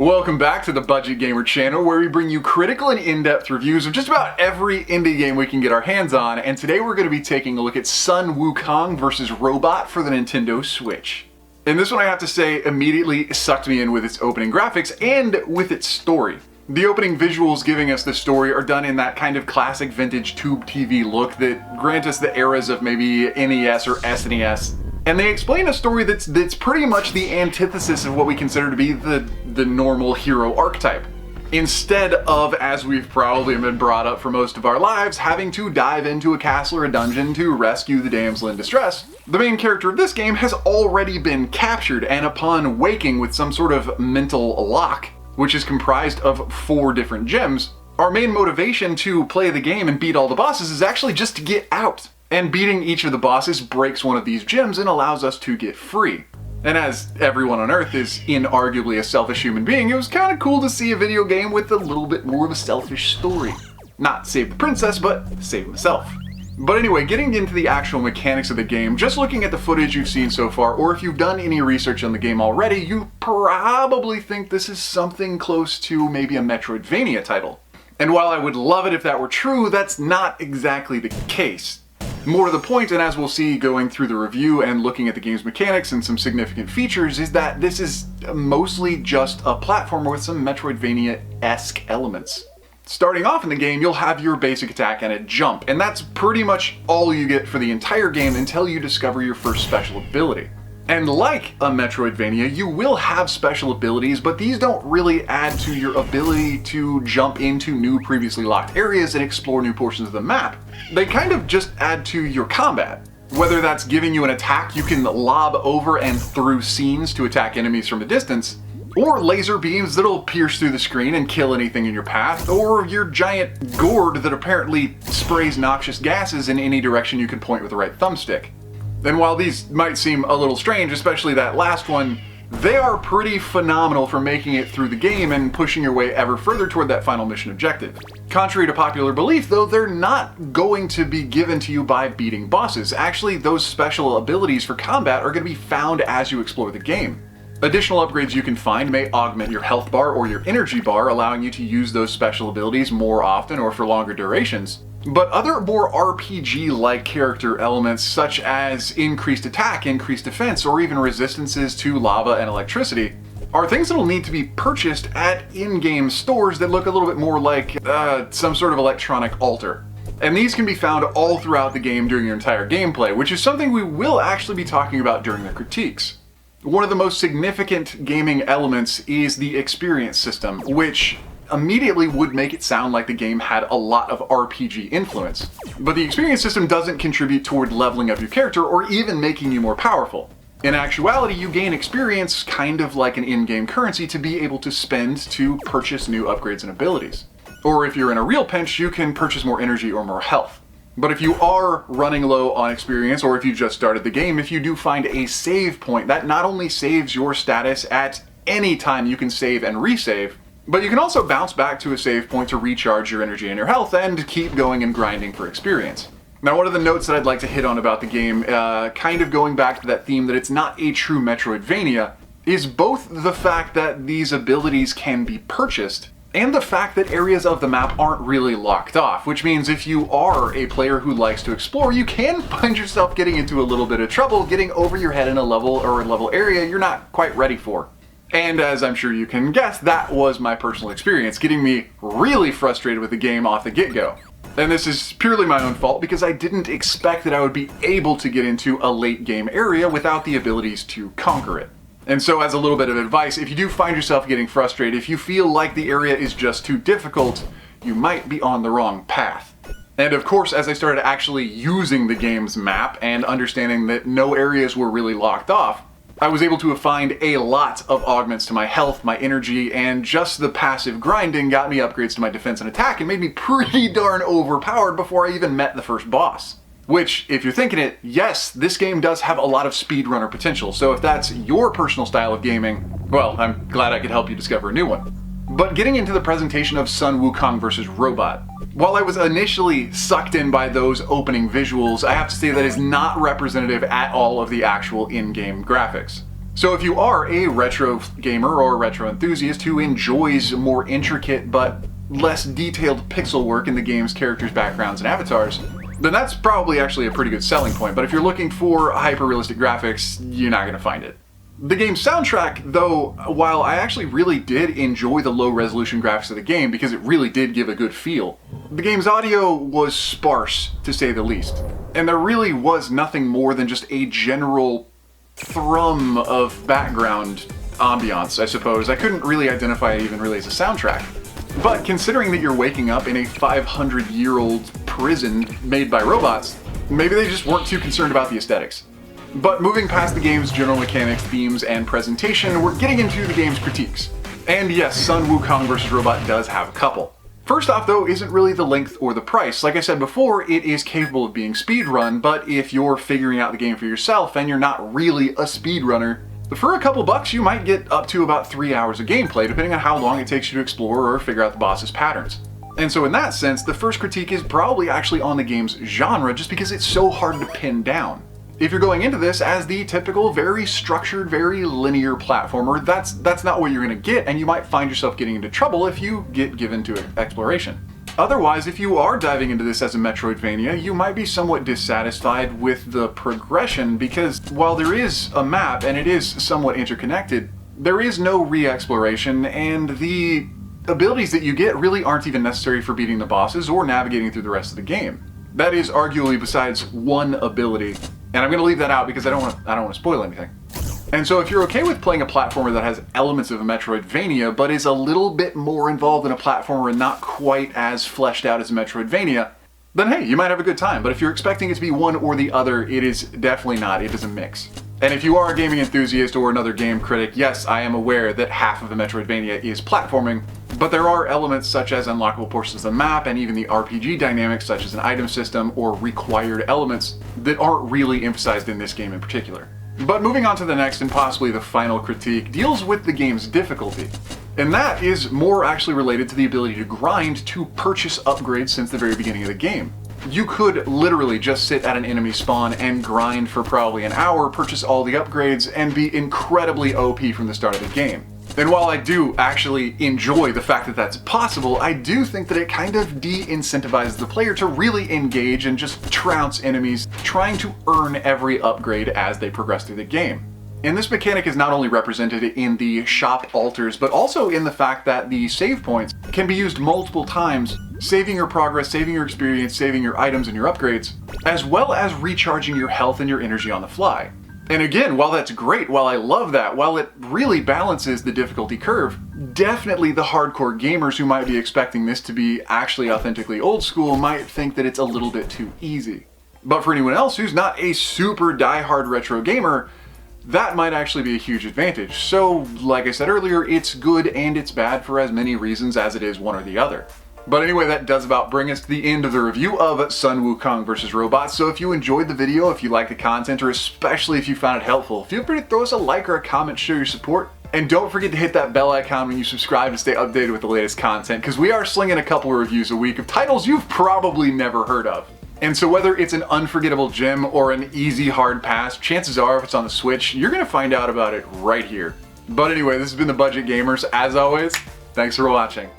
Welcome back to the Budget Gamer channel, where we bring you critical and in-depth reviews of just about every indie game we can get our hands on, and today we're going to be taking a look at Sun Wukong vs. Robot for the Nintendo Switch. And this one, I have to say, immediately sucked me in with its opening graphics and with its story. The opening visuals giving us the story are done in that kind of classic vintage tube TV look that grant us the eras of maybe NES or SNES. And they explain a story that's pretty much the antithesis of what we consider to be the normal hero archetype. Instead of, as we've probably been brought up for most of our lives, having to dive into a castle or a dungeon to rescue the damsel in distress, the main character of this game has already been captured, and upon waking with some sort of mental lock, which is comprised of 4 different gems, our main motivation to play the game and beat all the bosses is actually just to get out. And beating each of the bosses breaks one of these gems and allows us to get free. And as everyone on Earth is inarguably a selfish human being, it was kind of cool to see a video game with a little bit more of a selfish story. Not save the princess, but save myself. But anyway, getting into the actual mechanics of the game, just looking at the footage you've seen so far, or if you've done any research on the game already, you probably think this is something close to maybe a Metroid-vania title. And while I would love it if that were true, that's not exactly the case. More to the point, and as we'll see going through the review and looking at the game's mechanics and some significant features, is that this is mostly just a platformer with some Metroid-vania-esque elements. Starting off in the game, you'll have your basic attack and a jump, and that's pretty much all you get for the entire game until you discover your first special ability. And like a Metroidvania, you will have special abilities, but these don't really add to your ability to jump into new previously locked areas and explore new portions of the map. They kind of just add to your combat. Whether that's giving you an attack you can lob over and through scenes to attack enemies from a distance, or laser beams that'll pierce through the screen and kill anything in your path, or your giant gourd that apparently sprays noxious gases in any direction you can point with the right thumbstick. And while these might seem a little strange, especially that last one, they are pretty phenomenal for making it through the game and pushing your way ever further toward that final mission objective. Contrary to popular belief, though, they're not going to be given to you by beating bosses. Actually, those special abilities for combat are going to be found as you explore the game. Additional upgrades you can find may augment your health bar or your energy bar, allowing you to use those special abilities more often or for longer durations. But other more RPG-like character elements, such as increased attack, increased defense, or even resistances to lava and electricity, are things that will need to be purchased at in-game stores that look a little bit more like some sort of electronic altar. And these can be found all throughout the game during your entire gameplay, which is something we will actually be talking about during the critiques. One of the most significant gaming elements is the experience system, which immediately would make it sound like the game had a lot of RPG influence. But the experience system doesn't contribute toward leveling up your character or even making you more powerful. In actuality, you gain experience kind of like an in-game currency to be able to spend to purchase new upgrades and abilities. Or if you're in a real pinch, you can purchase more energy or more health. But if you are running low on experience, or if you just started the game, if you do find a save point, that not only saves your status at any time you can save and resave, but you can also bounce back to a save point to recharge your energy and your health and keep going and grinding for experience. Now, one of the notes that I'd like to hit on about the game, kind of going back to that theme that it's not a true Metroidvania, is both the fact that these abilities can be purchased and the fact that areas of the map aren't really locked off, which means if you are a player who likes to explore, you can find yourself getting into a little bit of trouble getting over your head in a level or a level area you're not quite ready for. And as I'm sure you can guess, that was my personal experience, getting me really frustrated with the game off the get-go. And this is purely my own fault because I didn't expect that I would be able to get into a late game area without the abilities to conquer it. And so as a little bit of advice, if you do find yourself getting frustrated, if you feel like the area is just too difficult, you might be on the wrong path. And of course, as I started actually using the game's map and understanding that no areas were really locked off, I was able to find a lot of augments to my health, my energy, and just the passive grinding got me upgrades to my defense and attack and made me pretty darn overpowered before I even met the first boss. Which, if you're thinking it, yes, this game does have a lot of speedrunner potential, so if that's your personal style of gaming, well, I'm glad I could help you discover a new one. But getting into the presentation of Sun Wukong vs. Robot, while I was initially sucked in by those opening visuals, I have to say that is not representative at all of the actual in-game graphics. So if you are a retro gamer or a retro enthusiast who enjoys more intricate but less detailed pixel work in the game's characters, backgrounds, and avatars, then that's probably actually a pretty good selling point. But if you're looking for hyper-realistic graphics, you're not going to find it. The game's soundtrack, though, while I actually really did enjoy the low-resolution graphics of the game because it really did give a good feel, the game's audio was sparse, to say the least. And there really was nothing more than just a general thrum of background ambiance, I suppose. I couldn't really identify it even really as a soundtrack. But considering that you're waking up in a 500-year-old prison made by robots, maybe they just weren't too concerned about the aesthetics. But moving past the game's general mechanics, themes, and presentation, we're getting into the game's critiques. And yes, Sun Wukong vs. Robot does have a couple. First off, though, isn't really the length or the price. Like I said before, it is capable of being speedrun, but if you're figuring out the game for yourself and you're not really a speedrunner, for a couple bucks you might get up to about 3 hours of gameplay, depending on how long it takes you to explore or figure out the boss's patterns. And so in that sense, the first critique is probably actually on the game's genre, just because it's so hard to pin down. If you're going into this as the typical, very structured, very linear platformer, that's not what you're going to get, and you might find yourself getting into trouble if you get given to exploration. Otherwise, if you are diving into this as a Metroid-vania, you might be somewhat dissatisfied with the progression, because while there is a map and it is somewhat interconnected, there is no re-exploration, and the abilities that you get really aren't even necessary for beating the bosses or navigating through the rest of the game. That is arguably besides one ability, and I'm going to leave that out because I don't want to spoil anything. And so if you're okay with playing a platformer that has elements of a Metroid-vania, but is a little bit more involved in a platformer and not quite as fleshed out as a Metroid-vania, then hey, you might have a good time. But if you're expecting it to be one or the other, it is definitely not. It doesn't mix. And if you are a gaming enthusiast or another game critic, yes, I am aware that half of the Metroid-vania is platforming, but there are elements such as unlockable portions of the map and even the RPG dynamics such as an item system or required elements that aren't really emphasized in this game in particular. But moving on to the next and possibly the final critique deals with the game's difficulty. And that is more actually related to the ability to grind to purchase upgrades since the very beginning of the game. You could literally just sit at an enemy spawn and grind for probably an hour, purchase all the upgrades, and be incredibly OP from the start of the game. And while I do actually enjoy the fact that that's possible, I do think that it kind of de-incentivizes the player to really engage and just trounce enemies, trying to earn every upgrade as they progress through the game. And this mechanic is not only represented in the shop altars, but also in the fact that the save points can be used multiple times, saving your progress, saving your experience, saving your items and your upgrades, as well as recharging your health and your energy on the fly. And again, while that's great, while I love that, while it really balances the difficulty curve, definitely the hardcore gamers who might be expecting this to be actually authentically old school might think that it's a little bit too easy. But for anyone else who's not a super die-hard retro gamer, that might actually be a huge advantage. So, like I said earlier, it's good and it's bad for as many reasons as it is one or the other. But anyway, that does about bring us to the end of the review of Sun Wukong vs. Robot. So if you enjoyed the video, if you liked the content, or especially if you found it helpful, feel free to throw us a like or a comment to show your support. And don't forget to hit that bell icon when you subscribe to stay updated with the latest content, because we are slinging a couple of reviews a week of titles you've probably never heard of. And so whether it's an unforgettable gem or an easy hard pass, chances are if it's on the Switch, you're going to find out about it right here. But anyway, this has been the Budget Gamers. As always, thanks for watching.